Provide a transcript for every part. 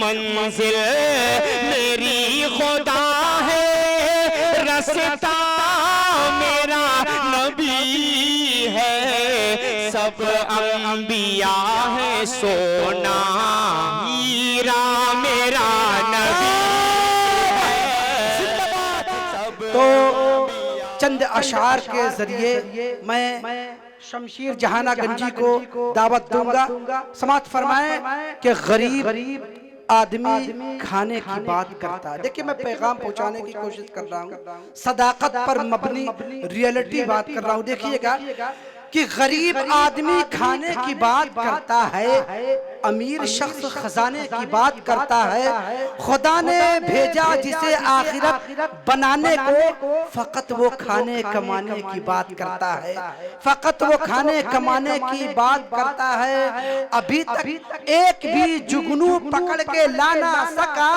मंजिल मेरी खुदा है, रास्ता मेरा नबी है, सब अंबिया है, सोना हीरा मेरा नबी है। तो चंद अशार के जरिए मैं शमशीर जहाना गंजी को दावत दूंगा। समाअत फरमाएं कि गरीब आदमी खाने की बात करता है। देखिए, मैं पैगाम पहुंचाने की कोशिश कर रहा हूँ, सदाकत पर मबनी रियलिटी बात कर रहा हूँ। देखिएगा कि गरीब आदमी खाने की बात करता है, अमीर शख्स खजाने की बात करता है। खुदा ने भेजा जिसे आखिरत बनाने को, फकत वो खाने कमाने की बात करता है, फकत वो खाने कमाने की बात करता है। अभी तक एक भी जुगनू पकड़ के ला ना सका,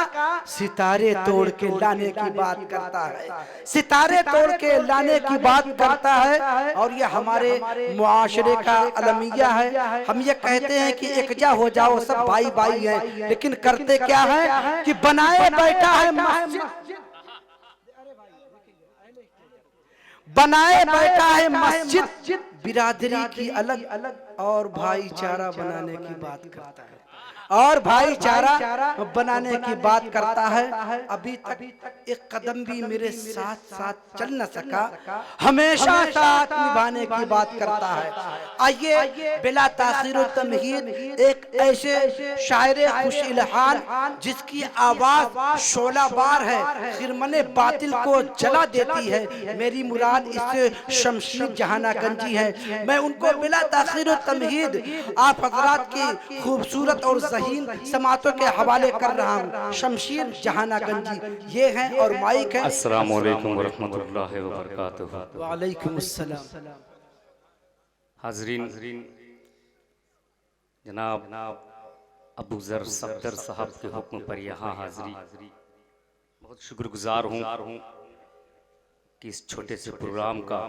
सितारे तोड़ के लाने की बात करता है, सितारे तोड़ के लाने की बात करता है। और ये हमारे मुआशरे का अलमिया है। हम ये कहते हैं कि एकजा हो जाओ, सब भाई भाई है, लेकिन करते क्या है कि बनाए बैठा है मस्जिद, बनाए बैठा है मस्जिद, बिरादरी की अलग अलग और भाईचारा बनाने की बात करता है, और भाईचारा बनाने की बात करता है। अभी तक एक कदम भी मेरे साथ साथ चल न सका, हमेशा साथ निभाने की बात करता है। आइए बिला ताखीर व तमहीद एक ऐसे शायर खुश इल्हान जिसकी आवाज शोलाबार है, खिरमने बातिल को जला देती है। मेरी मुराद इससे शमशीर जहाना गंजी है। मैं उनको बिला ताखीर व तमहीद आप हजरात की खूबसूरत और समातों के हवाले कर रहा हूँ। शमशीर जहाना गंजी ये हैं और माइक है। अस्सलामु अलैकुम व रहमतुल्लाहि व बरकातुहू। व अलैकुम अस्सलाम। हाज़रीन, जनाब अबू ज़र सफदर साहब के हुक्म पर यहाँ हाज़री। बहुत शुक्रगुजार हूँ कि इस छोटे से प्रोग्राम का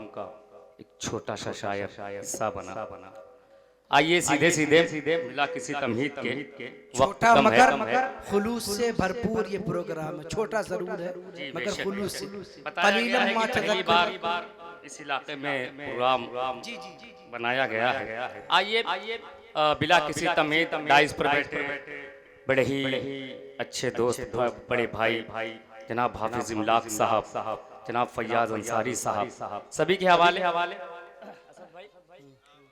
एक छोटा सा शायर हिस्सा बना। आइए सीधे सीधे मिला किसी तमहीद के, छोटा मगर खुलूस से भरपूर ये प्रोग्राम है। छोटा जरूर है मगर खुलूस से। कलीलम मा बार इस इलाके में प्रोग्राम बनाया गया है। आइए बिला किसी तमहीद डाइस पर बैठे बड़े ही अच्छे दोस्त, बड़े भाई जनाब हाफिज इमलाक साहब, जनाब फैयाज अंसारी साहब, सभी के हवाले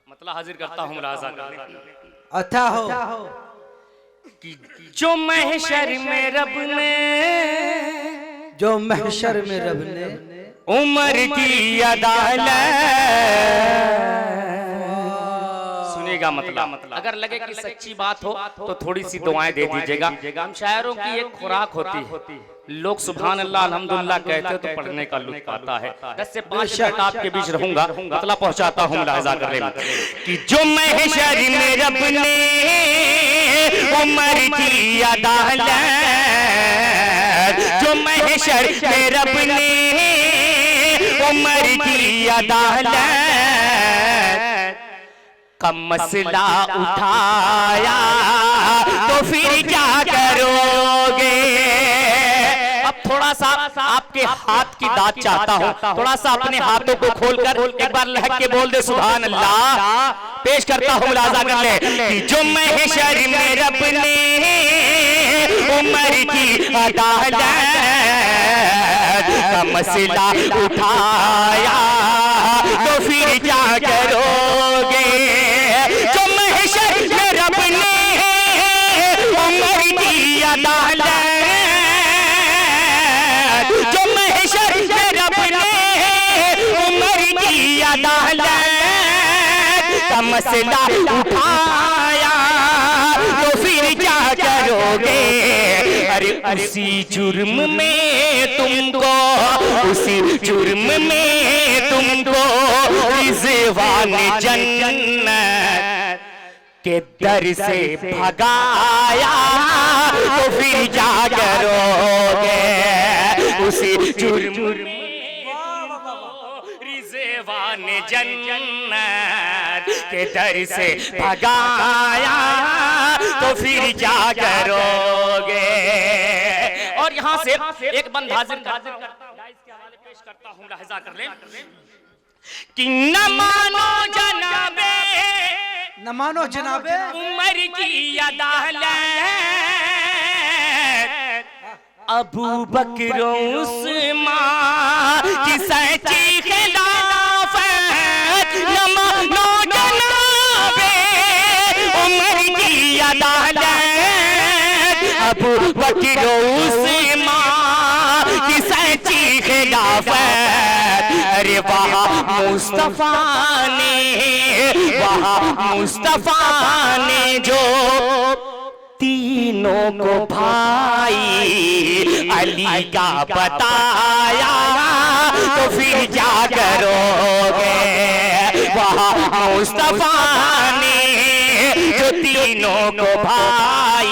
मतलब हाजिर करता हूँ मुलाजा अथा हो कि जो महशर में रब ने, जो महशर में रब ने उम्र की अदालत। सुनिएगा मतलब अगर लगे कि सच्ची बात हो तो थोड़ी सी दुआएं दे दीजिएगा। हम शायरों की एक खुराक होती है, लोग सुभान अल्लाह अल्हम्दुलिल्लाह कहते हो तो पढ़ने का लुत्फ आता है। 10 से 5 मिनट आपके बीच रहूंगा, मतलब पहुंचाता हूं मुलाहिजा कर लेना कि जो महशर में रब ने उम्र की अदालत, जो महशर में रब ने उम्र की अदालत का मसला उठाया तो फिर क्या करोगे। अब थोड़ा सा आपके हाथ की दाद चाहता हूँ, थोड़ा सा अपने हाथों को खोलकर एक बार लहक के बोल दे सुभान अल्लाह। पेश करता हूँ मुलाजा कर ले कि जो महशर में रब ने उम्र की अदालत का मसला उठाया तो फिर क्या करोगे। जो महशर में रब ने उम्र की अदालत, जो महशर में रब ने उम्र की अदालत का मसला उठाया तो फिर क्या करोगे। अरे उसी जुर्म में तुमको, उसी जुर्म में तुमको रिज़वान जन्नत के दर से भगाया तो फिर क्या करोगे। उसी जुर्म में रिज़वान जन्नत के दर से भगाया तो फिर क्या करोगे। और यहाँ से एक बंद हाजिर करता हूं, इसके हवाले पेश करता हूं, लाहिजा कर लें कि न मानो जनाबे, न मानो जनाबे उमर की अदालत, अबू बकर उस्मान की सच्ची खिलाफत, न मानो जनाबे उमर की अदालत, अबू बकर उस्मान की सच्ची खिलाफत। अरे वहाँ मुस्तफा ने जो तीनों को भाई अली का बताया, तो फिर क्या करोगे। वहाँ मुस्तफा ने जो तीनों को भाई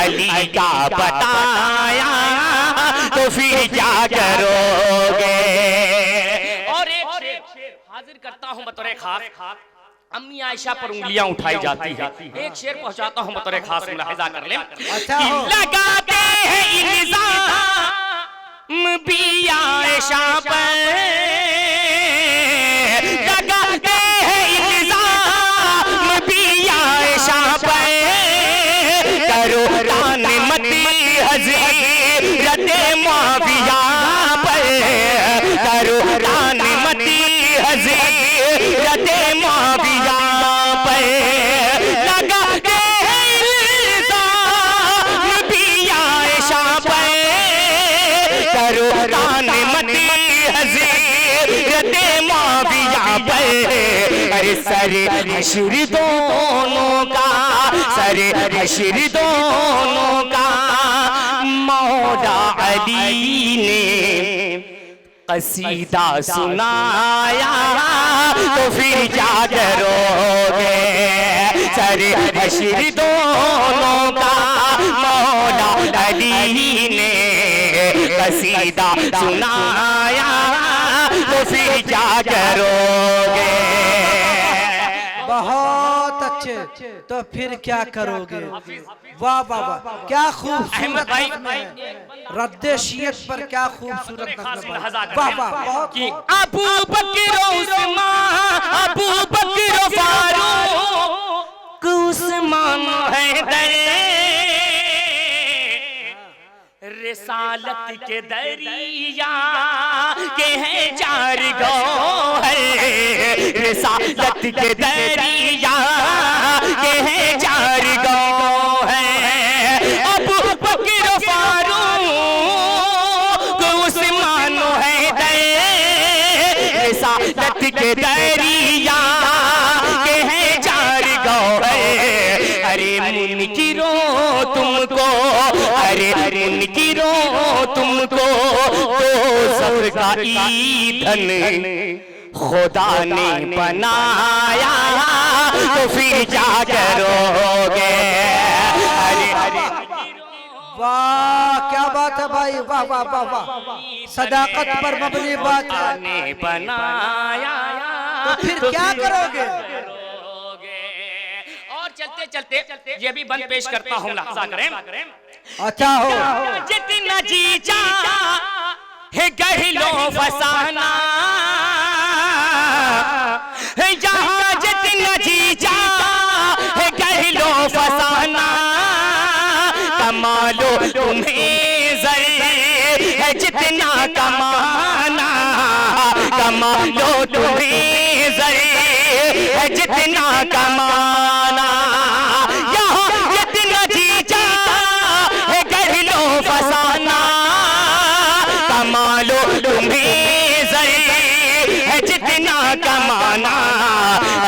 अली का बताया, तो फिर क्या करोगे। और एक शेर हाजिर करता हूं बतौर खास, अम्मी आयशा पर उंगलियां उठाई जाती है, एक शेर पहुंचाता हूं बतौर खास, मुलाहिजा कर लें। लगाते हैं इल्जाम भी आयशा पर, लगाते हैं इल्जाम भी आयशा पर, करो तान मती हज़रत मुआविया पर, करो तान मती हज़रत मुआविया पर, लगा के इल्जाम भी आयशा पर, करो तान मती हज़रत मुआविया पर। अरे सर हश्र दोनों का, सर हश्र दोनों का मौला अली ने कसीदा सुनाया, तो फिर क्या करोगे। सर हश्र दोनों का मौला अली ने कसीदा सुनाया, तो फिर क्या करोगे। बहुत अच्छे, तो फिर क्या करोगे। वाह वाह वाह, क्या खूबसूरत रद्दे शियत पर, क्या खूबसूरत। वाह वाह, कि अबू बकर उस्मान, अबू बकर फारूक उस्मान हैदर, रिसालत के दरिया के हैं चार गौहर, रिसालत के दरिया के हैं चार गौहर। अबू बकर फारूक उस्मान हैदर, रिसालत के दरिया के हैं चार गौहर। अरे मुनकिरो तुमको, अरे मुनकिरो तुमको तो सबका ईंधन खुदा ने बनाया, तो फिर क्या करोगे। वाह क्या बात है भाई, वाह वाह वाह वाह, सदाकत पर मबनी बात ने बनाया, तो फिर क्या करोगे। और चलते चलते ये भी बंद पेश करता हूँ, लाजा करें। अच्छा हो, जितना जी जा है गहलो फसाना, जहाँ जितना जी जा है गहलो फसाना, कमालो तुम्हें जर है जितना कमाना, कमालो तुम्हें जर है जितना कमाना, यहाँ जितना जी जा है गहलो फसाना, कमालो तुम्हें जर है जितना कमाना।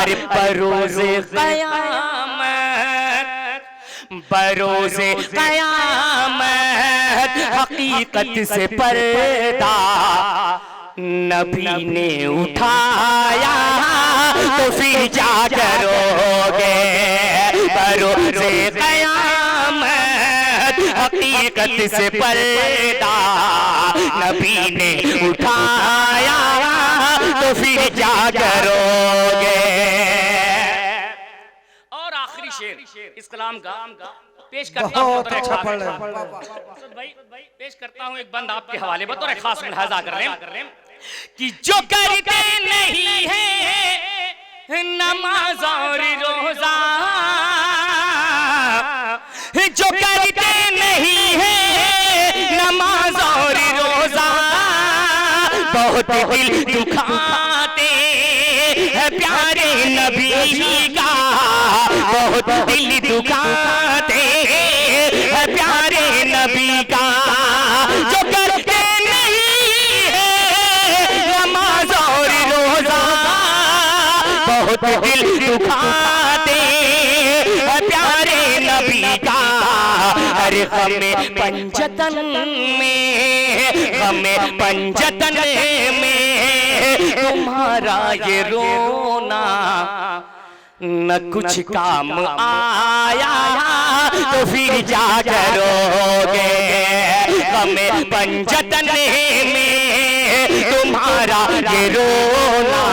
अरे बरोज़े क़यामत, बरोज़े क़यामत हकीकत से पर्दा नबी ने उठाया, तो फिर क्या करोगे। बरोज़े क़यामत हकीकत से पर्दा नबी ने उठाया, तो फिर क्या करोगे। और आखिरी शेर इस कलाम का पेश करता हूं। बहुत अच्छा पढ़ रहे हैं। भाई पेश करता हूं एक बंद आपके हवाले बतौर खास मुलाहाजा कर रहे हैं कि जो करते नहीं है नमाज और रोजा, जो करते नहीं है नमाज और रोजा, बहुत दिल दुखाते है प्यारे नबी का, बहुत दिल दुखाते है प्यारे नबी का। जो करते नहीं है नमाज और रोजा, बहुत दिल दुखाते है प्यारे नबी का। अरे हमें पंजतन में, हमें पंजतन में तुम्हारा ये रोना न कुछ काम आया तो फिर क्या करोगे। हमें पंजतन में तुम्हारा ये रोना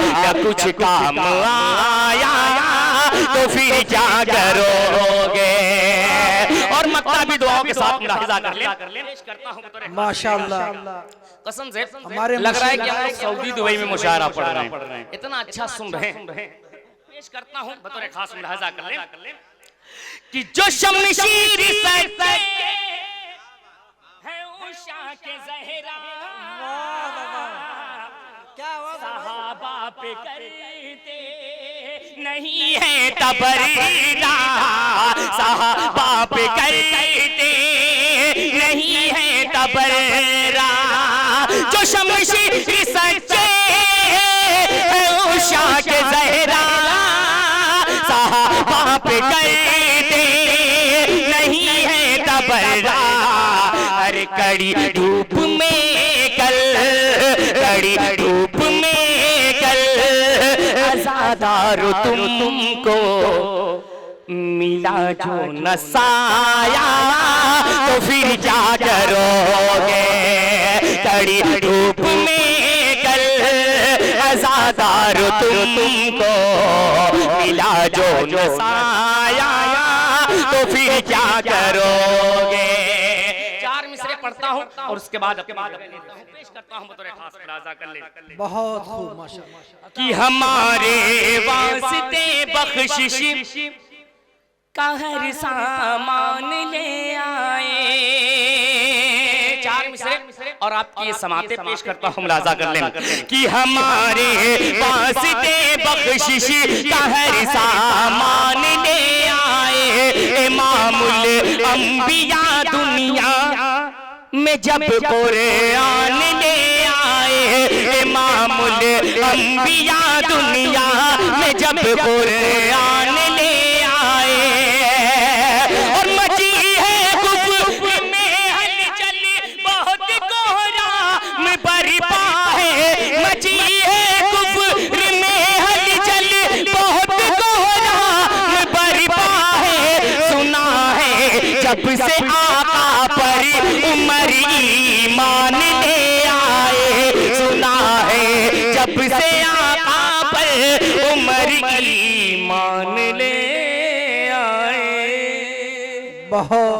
न कुछ काम आया तो फिर क्या करोगे। और मक्ता भी दुआओं के साथ मुलाहिजा कर ले। करता हूं माशाअल्लाह, कसम से हमारे लग रहा है कि हम लोग सऊदी दुबई में मुशायरा पढ़ रहे हैं, इतना अच्छा सुन रहे हैं। पेश करता हूं बतौर खास मुलाहिजा कर ले कि जो शमशीर से है उषा के ज़हरा, सहाबा पे करते नहीं है तबरीरा, सहाबा पे करते नहीं है तबरीरा। जो शमशीर सच्चे है उषा के ज़हरा, सहाबा पे करते नहीं है तबरीरा। अरे कड़ी धूप में कल, कड़ी धूप में कल अज़ादारो तुमको मिला जो न साया तो फिर क्या करोगे। कड़ी धूप में कल अज़ादारो तुमको मिला जो न साया तो फिर क्या करोगे। पढ़ता हूं और उसके बाद पेश करता हूं बतौर खास मुलाहिजा कर ले। बहुत खूब माशाअल्लाह। कि हमारे वास्ते बख्शिश का हर सामान ले आए। चार मिसरे और आपकी समाते पेश करता हूं मुलाहिजा कर ले कि हमारे वास्ते बख्शिश का हर सामान ले आए। इमामुल अंबिया दुनिया में जब कुरान ले आए, इमामुल अंबिया दुनिया में जब कुरान ले आए। और मची है कुफ्र में हलचल बहुत कोहरा में बरपा है, मची है कुफ्र में हलचल बहुत कोहरा में बरपा है। सुना है जब से आका पर उमर ईमान ले आए, सुना है जब से आका पर उमर ईमान ले आए। बहुत